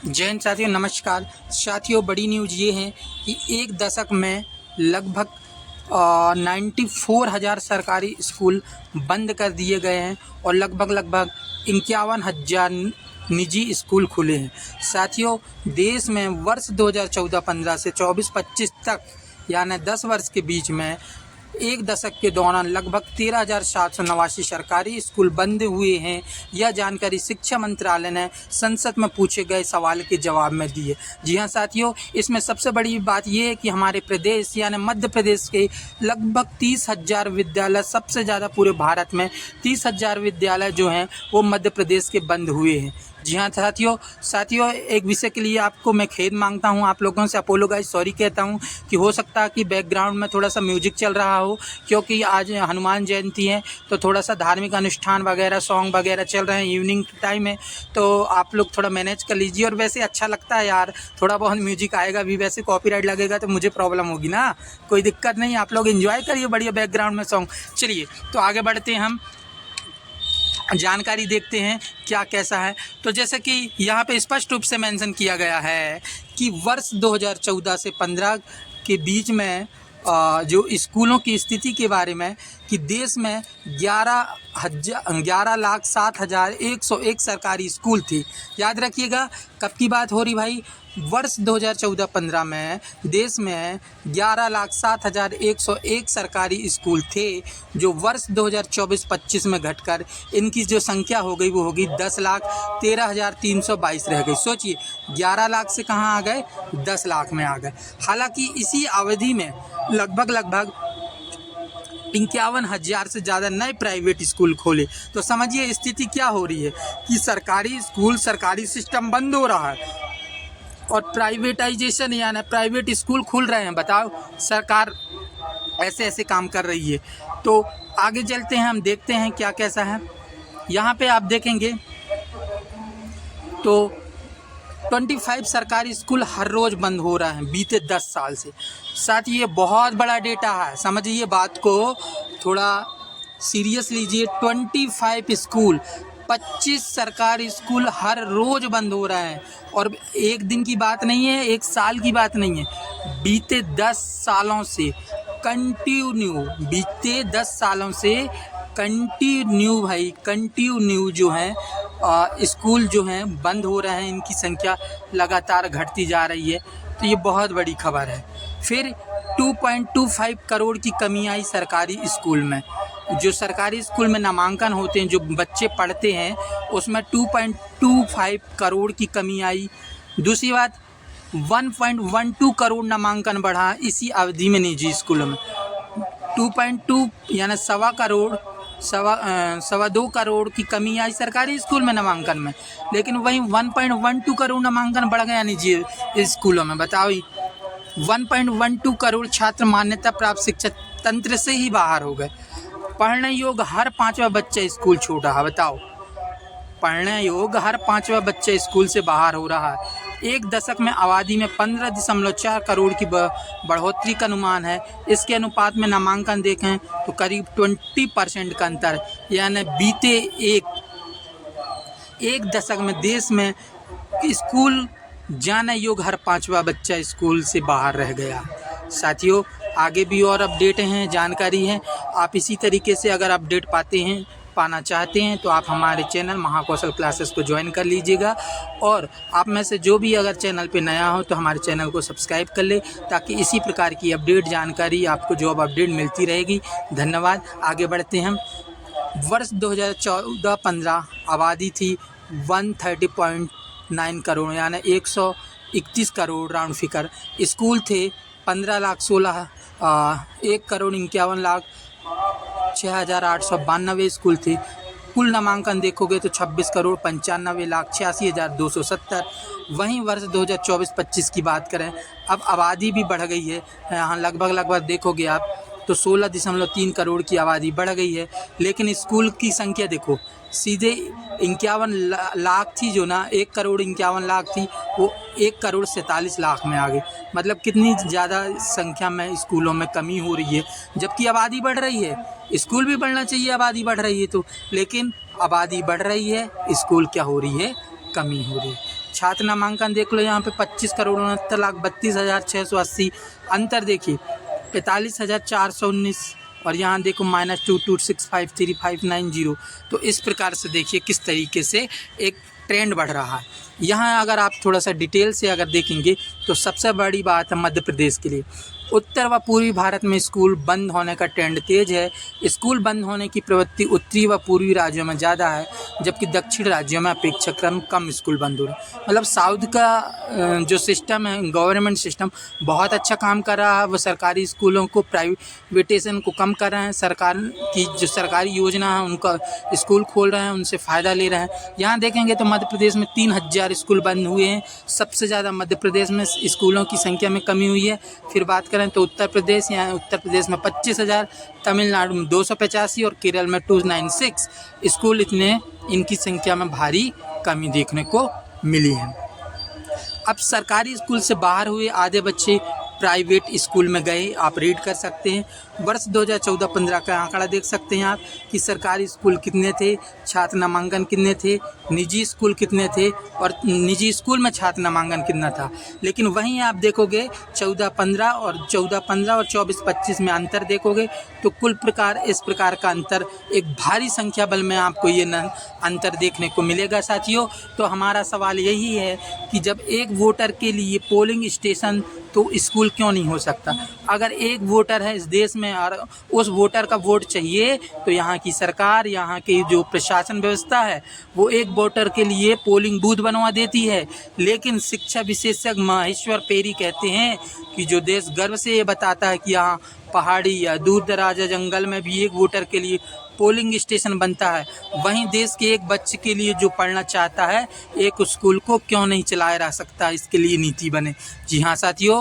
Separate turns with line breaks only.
जय हिंद साथियों, नमस्कार साथियों। बड़ी न्यूज़ ये है कि एक दशक में लगभग 94,000 सरकारी स्कूल बंद कर दिए गए हैं और लगभग 51,000 निजी स्कूल खुले हैं। साथियों, देश में वर्ष 2014-15 से 24-25 तक यानी 10 वर्ष के बीच में एक दशक के दौरान लगभग 13,789 सरकारी स्कूल बंद हुए हैं। यह जानकारी शिक्षा मंत्रालय ने संसद में पूछे गए सवाल के जवाब में दी है। जी हाँ साथियों, इसमें सबसे बड़ी बात यह है कि हमारे प्रदेश यानी मध्य प्रदेश के लगभग 30,000 विद्यालय, सबसे ज़्यादा पूरे भारत में 30,000 विद्यालय जो हैं वो मध्य प्रदेश के बंद हुए हैं। जी हाँ साथियों, एक विषय के लिए आपको मैं खेद मांगता हूँ, आप लोगों से अपोलोगाइज सॉरी कहता हूँ कि हो सकता है कि बैकग्राउंड में थोड़ा सा म्यूजिक चल रहा हो, क्योंकि आज हनुमान जयंती है तो थोड़ा सा धार्मिक अनुष्ठान वगैरह, सॉन्ग वगैरह चल रहे हैं, इवनिंग टाइम है, तो आप लोग थोड़ा मैनेज कर लीजिए। और वैसे अच्छा लगता है यार, थोड़ा बहुत म्यूजिक आएगा भी, वैसे कॉपीराइट लगेगा तो मुझे प्रॉब्लम होगी ना, कोई दिक्कत नहीं, आप लोग एंजॉय करिए बढ़िया बैकग्राउंड में सॉन्ग। चलिए तो आगे बढ़ते हैं, हम जानकारी देखते हैं क्या कैसा है। तो जैसे कि यहाँ पे स्पष्ट रूप से मेंशन किया गया है कि वर्ष 2014 से 15 के बीच में जो स्कूलों की स्थिति के बारे में कि देश में 11,07,101 सरकारी स्कूल थे। याद रखिएगा कब की बात हो रही भाई, वर्ष 2014-15 में देश में 11,07,101 सरकारी स्कूल थे, जो वर्ष 2024-25 में घटकर इनकी जो संख्या हो गई वो होगी 10,13,322 रह गई। सोचिए 11 लाख से कहाँ आ गए, 10 लाख में आ गए। हालांकि इसी अवधि में लगभग 51,000 से ज़्यादा नए प्राइवेट स्कूल खोले। तो समझिए स्थिति क्या हो रही है कि सरकारी स्कूल, सरकारी सिस्टम बंद हो रहा है और प्राइवेटाइजेशन यानी प्राइवेट स्कूल खुल रहे हैं। बताओ, सरकार ऐसे काम कर रही है। तो आगे चलते हैं, हम देखते हैं क्या कैसा है। यहाँ पे आप देखेंगे तो 25 सरकारी स्कूल हर रोज़ बंद हो रहे हैं बीते 10 साल से। साथ ही ये बहुत बड़ा डेटा है, समझिए बात को थोड़ा सीरियस लीजिए। 25 स्कूल, 25 सरकारी स्कूल हर रोज़ बंद हो रहे हैं और एक दिन की बात नहीं है, एक साल की बात नहीं है, बीते 10 सालों से कंटिन्यू जो है स्कूल जो हैं बंद हो रहे हैं, इनकी संख्या लगातार घटती जा रही है। तो ये बहुत बड़ी खबर है। फिर 2.25 करोड़ की कमी आई सरकारी स्कूल में। जो सरकारी स्कूल में नामांकन होते हैं, जो बच्चे पढ़ते हैं, उसमें 2.25 करोड़ की कमी आई। दूसरी बात, 1.12 करोड़ नामांकन बढ़ा इसी अवधि में निजी स्कूलों में। 2.2 यानी सवा दो करोड़ की कमी आई सरकारी स्कूल में नामांकन में, लेकिन वहीं 1.12 करोड़ नामांकन बढ़ गया निजी स्कूलों में। बताओ, 1.12 करोड़ छात्र मान्यता प्राप्त शिक्षा तंत्र से ही बाहर हो गए। पढ़ने योग्य हर 5वां बच्चा स्कूल छोड़ रहा है। बताओ, पढ़ने योग्य हर 5वां बच्चा स्कूल से बाहर हो रहा है। एक दशक में आबादी में 15.4 करोड़ की बढ़ोतरी का अनुमान है। इसके अनुपात में नामांकन देखें तो करीब 20% का अंतर, यानी बीते एक दशक में देश में स्कूल जाने योग्य हर 5वां बच्चा स्कूल से बाहर रह गया। साथियों, आगे भी और अपडेट हैं, जानकारी है। आप इसी तरीके से अगर अपडेट पाना चाहते हैं तो आप हमारे चैनल महाकौशल क्लासेस को ज्वाइन कर लीजिएगा। और आप में से जो भी अगर चैनल पे नया हो तो हमारे चैनल को सब्सक्राइब कर ले, ताकि इसी प्रकार की अपडेट जानकारी आपको जॉब अपडेट मिलती रहेगी। धन्यवाद। आगे बढ़ते हैं। वर्ष 2014-15 आबादी थी 130.9 करोड़ यानी 131 करोड़ राउंड फिगर। स्कूल थे 1,51,06,892 स्कूल थे। कुल नामांकन देखोगे तो 26,95,86,270। वहीं वर्ष 2024-25 की बात करें, अब आबादी भी बढ़ गई है। यहाँ लगभग देखोगे आप तो 16.3 करोड़ की आबादी बढ़ गई है, लेकिन स्कूल की संख्या देखो सीधे 51 लाख थी, जो ना 1,51,00,000 थी, वो 1,47,00,000 में आ गई। मतलब कितनी ज़्यादा संख्या में स्कूलों में कमी हो रही है, जबकि आबादी बढ़ रही है। स्कूल भी बढ़ना चाहिए, आबादी बढ़ रही है तो, लेकिन आबादी बढ़ रही है, स्कूल क्या हो रही है, कमी हो रही है। छात्र नामांकन देख लो यहाँ पे 25,69,32,680। अंतर देखिए 45,419 और यहाँ देखो -22653590। तो इस प्रकार से देखिए किस तरीके से एक ट्रेंड बढ़ रहा है। यहाँ अगर आप थोड़ा सा डिटेल से अगर देखेंगे तो सबसे बड़ी बात है मध्य प्रदेश के लिए, उत्तर व पूर्वी भारत में स्कूल बंद होने का ट्रेंड तेज है। स्कूल बंद होने की प्रवृत्ति उत्तरी व पूर्वी राज्यों में ज़्यादा है, जबकि दक्षिण राज्यों में अपेक्षाकृत कम स्कूल बंद हो रहे हैं। मतलब साउथ का जो सिस्टम है, गवर्नमेंट सिस्टम बहुत अच्छा काम कर रहा है। वो सरकारी स्कूलों को, प्राइवेटेशन को कम कर रहे हैं। सरकार की जो सरकारी योजना है उनका स्कूल खोल रहे हैं, उनसे फ़ायदा ले रहे हैं। यहाँ देखेंगे तो मध्य प्रदेश में 3,000 स्कूल बंद हुए हैं। सबसे ज़्यादा मध्य प्रदेश में स्कूलों की संख्या में कमी हुई है। फिर बात करें तो उत्तर प्रदेश, यहाँ उत्तर प्रदेश में 25,000, तमिलनाडु में 285 और केरल में 296 स्कूल, इनकी संख्या में भारी कमी देखने को मिली है। अब सरकारी स्कूल से बाहर हुए आधे बच्चे प्राइवेट स्कूल में गए, आप रीड कर सकते हैं। वर्ष 2014-15 का आंकड़ा देख सकते हैं आप कि सरकारी स्कूल कितने थे, छात्र नामांकन कितने थे, निजी स्कूल कितने थे और निजी स्कूल में छात्र नामांकन कितना था। लेकिन वहीं आप देखोगे 14-15 और 24-25 में अंतर देखोगे तो कुल प्रकार इस प्रकार का अंतर, एक भारी संख्या बल में आपको ये अंतर देखने को मिलेगा साथियों। तो हमारा सवाल यही है कि जब एक वोटर के लिए पोलिंग स्टेशन तो स्कूल क्यों नहीं हो सकता। अगर एक वोटर है इस देश में और उस वोटर का वोट चाहिए तो यहाँ की सरकार, यहाँ की जो प्रशासन व्यवस्था है वो एक वोटर के लिए पोलिंग बूथ बनवा देती है। लेकिन शिक्षा विशेषज्ञ महेश्वर पेरी कहते हैं कि जो देश गर्व से ये बताता है कि यहाँ पहाड़ी या दूर दराज जंगल में भी एक वोटर के लिए पोलिंग स्टेशन बनता है, वहीं देश के एक बच्चे के लिए जो पढ़ना चाहता है एक स्कूल को क्यों नहीं चलाया जा सकता, इसके लिए नीति बने। जी हाँ साथियों,